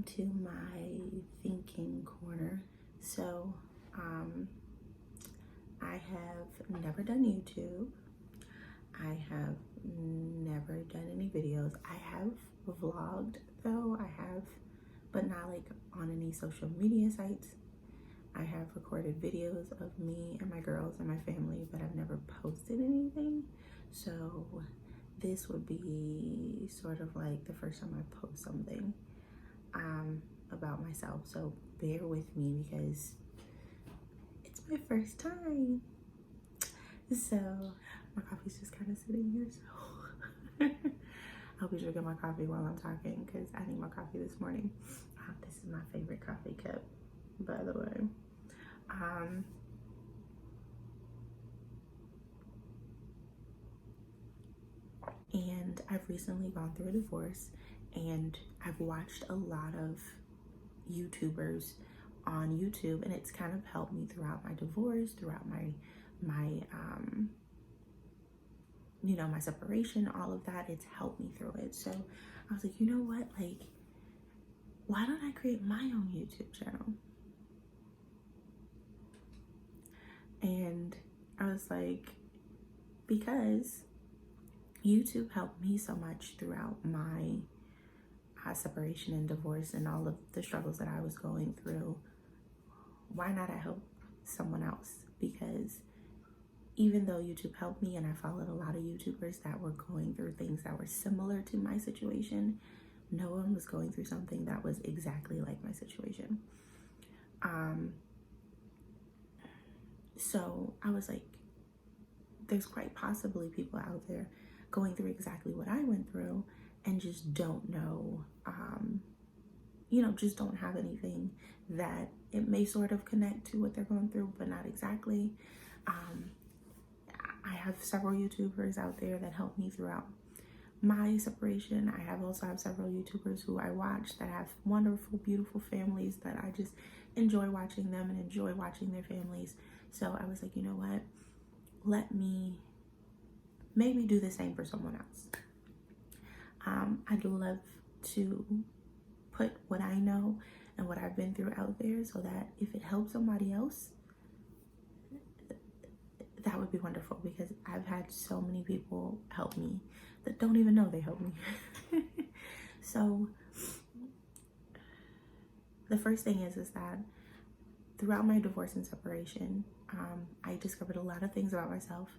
to my thinking corner. So, I have never done YouTube. I have never done any videos. I have vlogged though, but not like on any social media sites. I have recorded videos of me and my girls and my family, but I've never posted anything. So this would be sort of like the first time I post something about myself. So bear with me because it's my first time. So my coffee's just kind of sitting here, so I'll be drinking my coffee while I'm talking because I need my coffee this morning. This is my favorite coffee cup, by the way. And I've recently gone through a divorce, and I've watched a lot of YouTubers on YouTube, and it's kind of helped me throughout my divorce, throughout my you know, my separation, all of that. It's helped me through it. So I was like, you know what, like, why don't I create my own YouTube channel? And I was like, because YouTube helped me so much throughout my separation and divorce and all of the struggles that I was going through. Why not I help someone else? Because even though YouTube helped me and I followed a lot of YouTubers that were going through things that were similar to my situation, no one was going through something that was exactly like my situation. So I was like, there's quite possibly people out there going through exactly what I went through and just don't know, you know, just don't have anything that it may sort of connect to what they're going through, but not exactly. I have several YouTubers out there that helped me throughout my separation. I also have several YouTubers who I watch that have wonderful, beautiful families that I just enjoy watching them and enjoy watching their families. So I was like, you know what? Let me maybe do the same for someone else. I'd love to put what I know and what I've been through out there so that if it helps somebody else, that would be wonderful, because I've had so many people help me that don't even know they helped me. So the first thing is that throughout my divorce and separation, I discovered a lot of things about myself,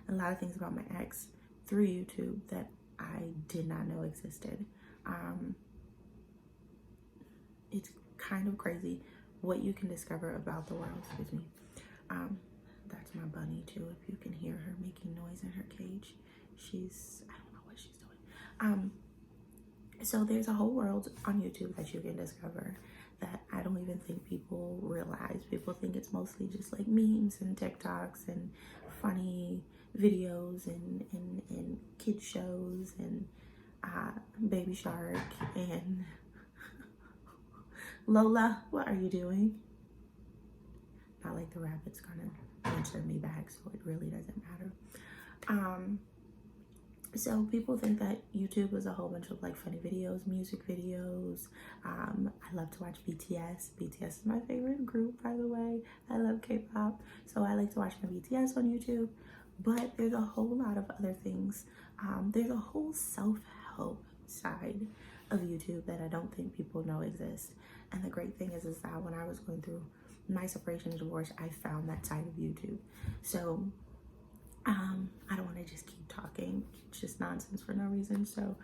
a lot of things about my ex through YouTube that I did not know existed. It's kind of crazy what you can discover about the world. Excuse me. That's my bunny too, if you can hear her making noise in her cage. I don't know what she's doing. So there's a whole world on YouTube that you can discover that I don't even think people realize. People think it's mostly just like memes and TikToks and funny videos and kid shows and Baby Shark and Lola, what are you doing? Not like the rabbit's gonna answer me back, so it really doesn't matter. So people think that YouTube is a whole bunch of like funny videos, music videos. I love to watch BTS. BTS is my favorite group, by the way. I love K-pop, so I like to watch my BTS on YouTube. But there's a whole lot of other things. There's a whole self-help side of YouTube that I don't think people know exists. And the great thing is that when I was going through my separation and divorce, I found that side of YouTube. So I don't want to just keep talking. It's just nonsense for no reason. So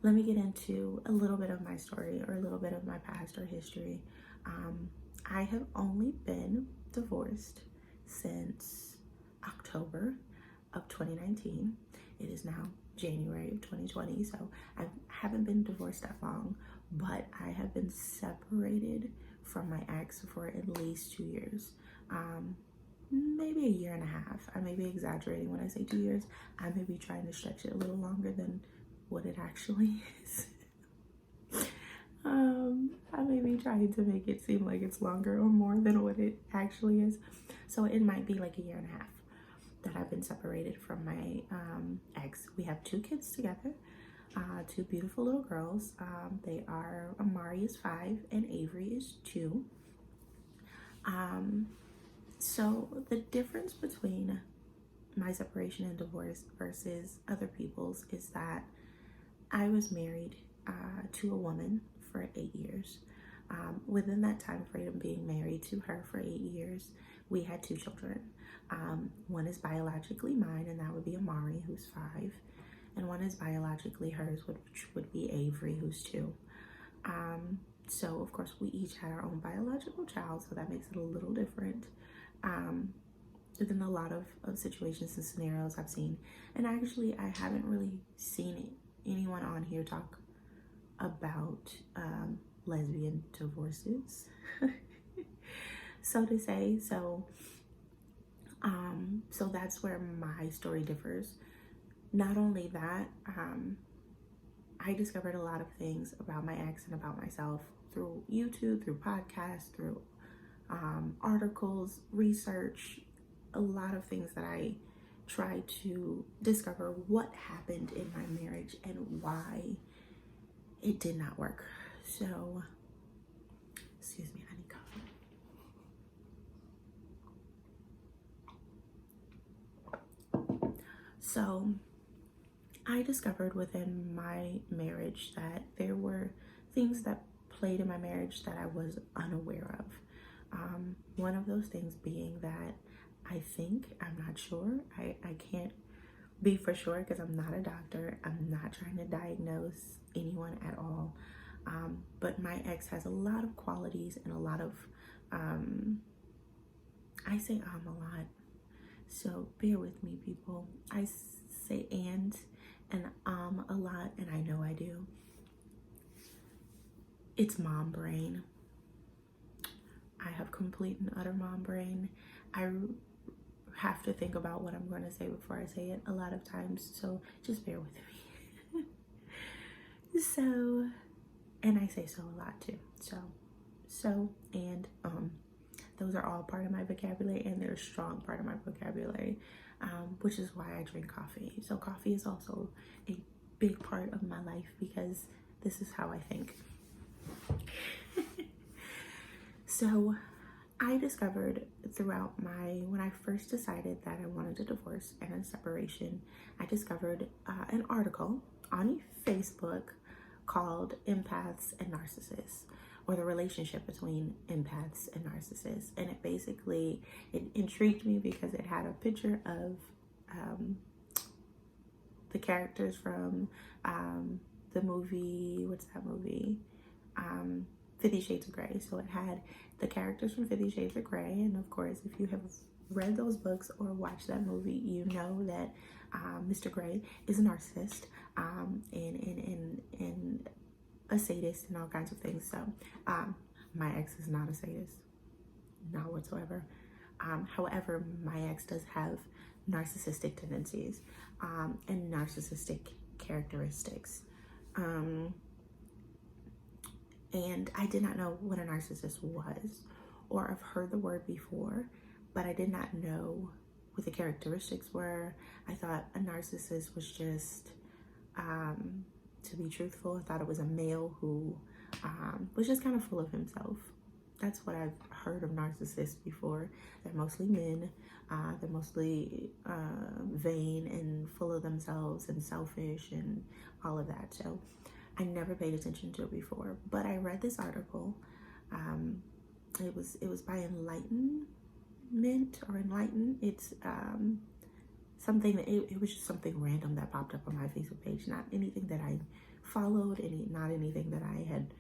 let me get into a little bit of my story, or a little bit of my past or history. I have only been divorced since October of 2019. It is now January of 2020, so I haven't been divorced that long, but I have been separated from my ex for at least 2 years. Maybe a year and a half. I may be exaggerating when I say 2 years. I may be trying to stretch it a little longer than what it actually is. I may be trying to make it seem like it's longer or more than what it actually is. So it might be like a year and a half that I've been separated from my ex. We have 2 kids together. two beautiful little girls. They are, Amari is 5 and Avery is 2. So the difference between my separation and divorce versus other people's is that I was married to a woman for 8 years. Within that time frame of being married to her for 8 years, we had 2 children. One is biologically mine, and that would be Amari, who's 5. And one is biologically hers, which would be Avery, who's 2. So, of course, we each had our own biological child, so that makes it a little different than a lot of situations and scenarios I've seen. And actually, I haven't really seen anyone on here talk about lesbian divorces, so to say. So that's where my story differs. Not only that, I discovered a lot of things about my ex and about myself through YouTube, through podcasts, through articles, research, a lot of things that I tried to discover what happened in my marriage and why it did not work. So, excuse me, I need coffee. So, I discovered within my marriage that there were things that played in my marriage that I was unaware of. One of those things being that I'm not sure, I can't be for sure because I'm not a doctor. I'm not trying to diagnose anyone at all. But my ex has a lot of qualities and a lot of, I say a lot. So bear with me, people. I say and a lot, and I know I do. It's mom brain. I have complete and utter mom brain. I have to think about what I'm going to say before I say it a lot of times, so just bear with me. So, and I say so a lot too. So, and those are all part of my vocabulary, and they're a strong part of my vocabulary, which is why I drink coffee. So coffee is also a big part of my life because this is how I think. So I discovered when I first decided that I wanted a divorce and a separation, I discovered an article on Facebook called Empaths and Narcissists, or the relationship between empaths and narcissists. And it intrigued me because it had a picture of the characters from the movie, what's that movie? 50 Shades of Grey. So it had the characters from 50 Shades of Grey, and of course, if you have read those books or watched that movie, you know that Mr. Grey is a narcissist and a sadist and all kinds of things. So my ex is not a sadist, not whatsoever. However, my ex does have narcissistic tendencies and narcissistic characteristics. And I did not know what a narcissist was, or I've heard the word before, but I did not know what the characteristics were. I thought a narcissist was just, to be truthful, I thought it was a male who was just kind of full of himself. That's what I've heard of narcissists before. They're mostly men. They're mostly vain and full of themselves and selfish and all of that. So I never paid attention to it before, but I read this article. It was by Enlightenment or Enlighten. It's something that it was just something random that popped up on my Facebook page. Not anything that I followed, not anything that I had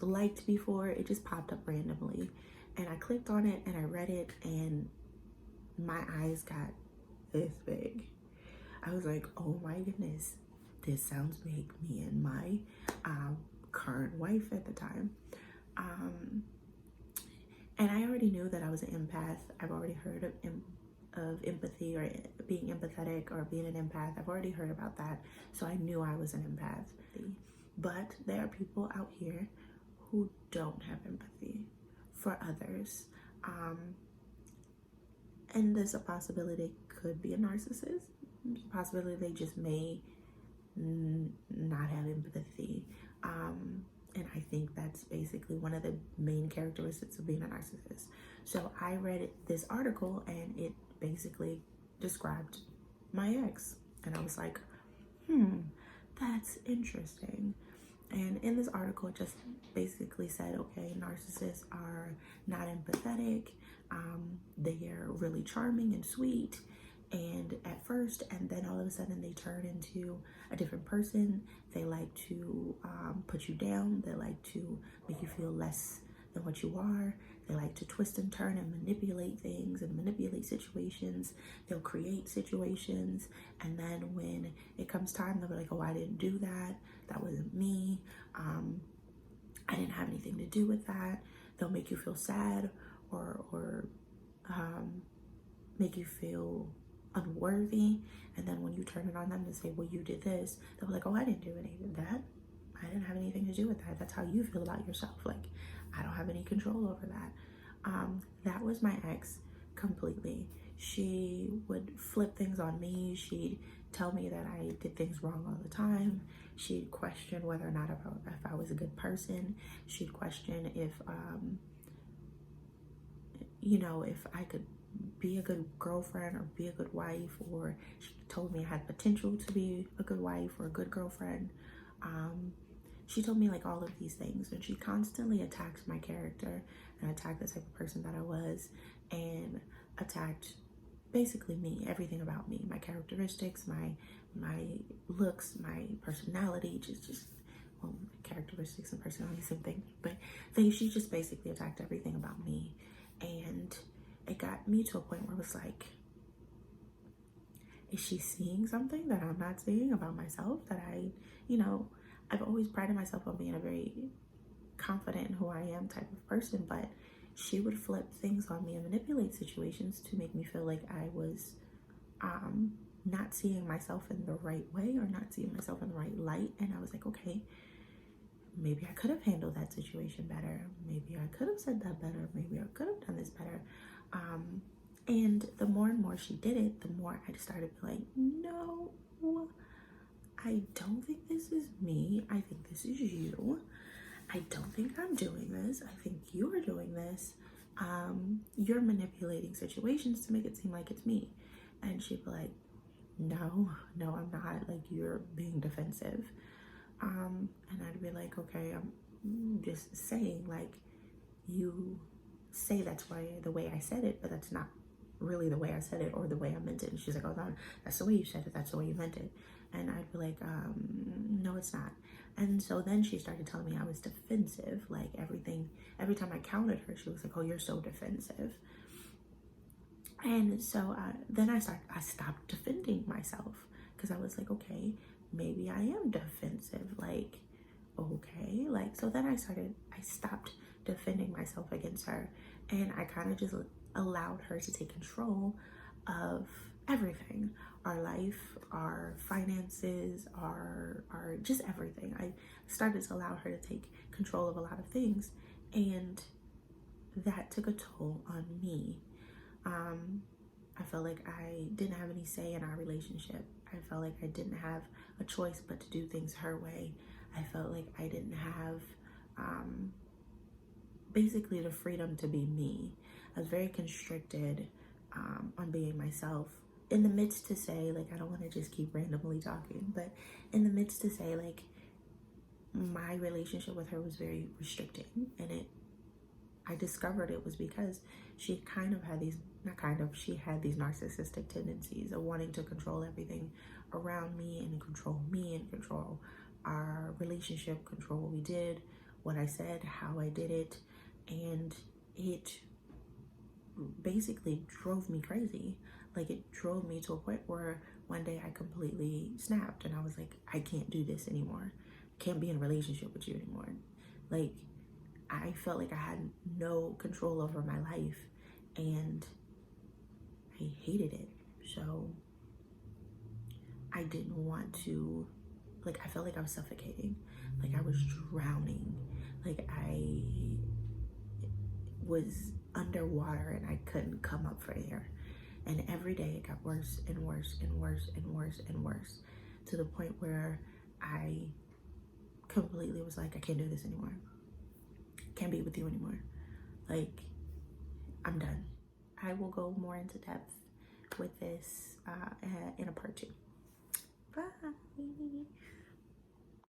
liked before. It just popped up randomly, and I clicked on it and I read it, and my eyes got this big. I was like, oh my goodness, this sounds big. Me and my current wife at the time. And I already knew that I was an empath. I've already heard of empathy or being empathetic or being an empath. I've already heard about that. So I knew I was an empath. But there are people out here who don't have empathy for others. And there's a possibility they could be a narcissist. There's a possibility they just may not have empathy. And I think that's basically one of the main characteristics of being a narcissist. So I read this article and it basically described my ex. And I was like, that's interesting. And in this article, it just basically said, okay, narcissists are not empathetic. They are really charming and sweet. And at first, and then all of a sudden they turn into a different person. They like to put you down. They like to make you feel less than what you are. They like to twist and turn and manipulate things and manipulate situations. They'll create situations. And then when it comes time, they'll be like, oh, I didn't do that. That wasn't me. I didn't have anything to do with that. They'll make you feel sad or make you feel unworthy. And then when you turn it on them and say, well, you did this, they'll be like, oh, I didn't do any of that. I didn't have anything to do with that. That's how you feel about yourself. Like, I don't have any control over that. That was my ex completely. She would flip things on me. She'd tell me that I did things wrong all the time. She'd question whether or not if I was a good person. She'd question if, if I could be a good girlfriend or be a good wife, or she told me I had potential to be a good wife or a good girlfriend. She told me like all of these things, and she constantly attacked my character and attacked the type of person that I was, and attacked basically me, everything about me, my characteristics, my looks, my personality, well, characteristics and personality, same thing, but she just basically attacked everything about me. And it got me to a point where it was like, is she seeing something that I'm not seeing about myself? That I've always prided myself on being a very confident in who I am type of person, but she would flip things on me and manipulate situations to make me feel like I was not seeing myself in the right way or not seeing myself in the right light. And I was like, okay, maybe I could have handled that situation better. Maybe I could have said that better. Maybe I could have done this better. And the more and more she did it, the more I started to be like, no, I don't think this is me. I think this is you. I don't think I'm doing this. I think you are doing this. You're manipulating situations to make it seem like it's me. And she'd be like, no, I'm not. Like, you're being defensive. And I'd be like, okay, I'm just saying, like, you say that's the way I said it, but that's not really the way I said it or the way I meant it. And she's like, oh, no, that's the way you said it. That's the way you meant it. And I'd be like, no, it's not. And so then she started telling me I was defensive. Like, every time I counted her, she was like, oh, you're so defensive. And so then I stopped defending myself, because I was like, okay, maybe I am defensive. Like, okay. Like, so then I stopped defending myself against her, and I kind of just allowed her to take control of everything, our life, our finances, our just everything. I started to allow her to take control of a lot of things, and that took a toll on me. I felt like I didn't have any say in our relationship. I felt like I didn't have a choice but to do things her way. I felt like I didn't have basically the freedom to be me. I was very constricted on being myself. In the midst to say, like, I don't want to just keep randomly talking, but in the midst to say, like, my relationship with her was very restricting, and I discovered it was because she had these narcissistic tendencies of wanting to control everything around me and control our relationship, control what we did, what I said, how I did it. And it basically drove me crazy. Like, it drove me to a point where one day I completely snapped and I was like, I can't do this anymore. I can't be in a relationship with you anymore. Like, I felt like I had no control over my life, and I hated it. So I didn't want to, like, I felt like I was suffocating. Like, I was drowning. Like, I was underwater and I couldn't come up for air. And every day it got worse and worse and worse and worse and worse. to the point where I completely was like, I can't do this anymore. Can't be with you anymore. Like, I'm done. I will go more into depth with this in a part 2. Bye.